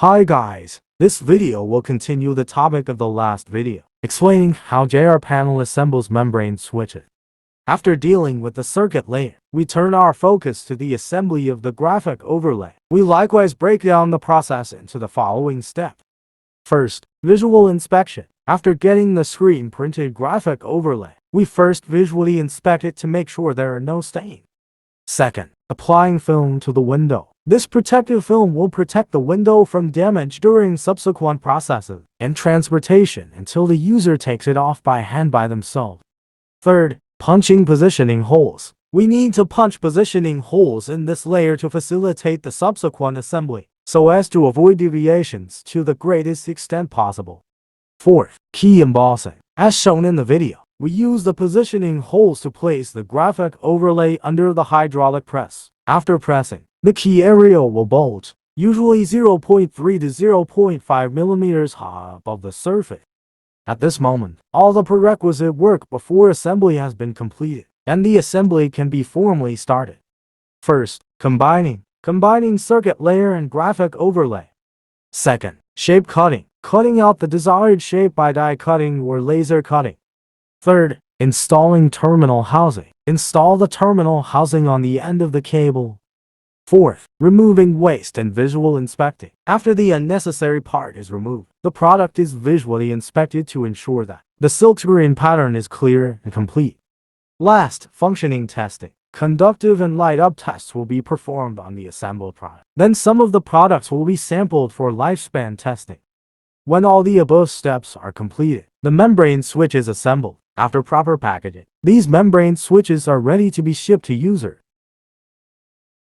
Hi guys, this video will continue the topic of the last video, explaining how JRPanel assembles membrane switches. After dealing with the circuit layer, we turn our focus to the assembly of the graphic overlay. We likewise break down the process into the following steps. First, visual inspection. After getting the screen printed graphic overlay, we first visually inspect it to make sure there are no stains. Second, applying film to the window. This protective film will protect the window from damage during subsequent processes and transportation until the user takes it off by hand by themselves. Third, punching positioning holes. We need to punch positioning holes in this layer to facilitate the subsequent assembly, so as to avoid deviations to the greatest extent possible. Fourth, key embossing. As shown in the video, we use the positioning holes to place the graphic overlay under the hydraulic press. After pressing, the key area will bulge, usually 0.3 to 0.5 millimeters high above the surface. At this moment, all the prerequisite work before assembly has been completed, and the assembly can be formally started. First, combining circuit layer and graphic overlay. Second, shape cutting. Cutting out the desired shape by die cutting or laser cutting. Third, installing terminal housing. Install the terminal housing on the end of the cable. Fourth, removing waste and visual inspecting. After the unnecessary part is removed, the product is visually inspected to ensure that the silkscreen pattern is clear and complete. Last, functioning testing. Conductive and light-up tests will be performed on the assembled product. Then some of the products will be sampled for lifespan testing. When all the above steps are completed, the membrane switch is assembled. After proper packaging, these membrane switches are ready to be shipped to user.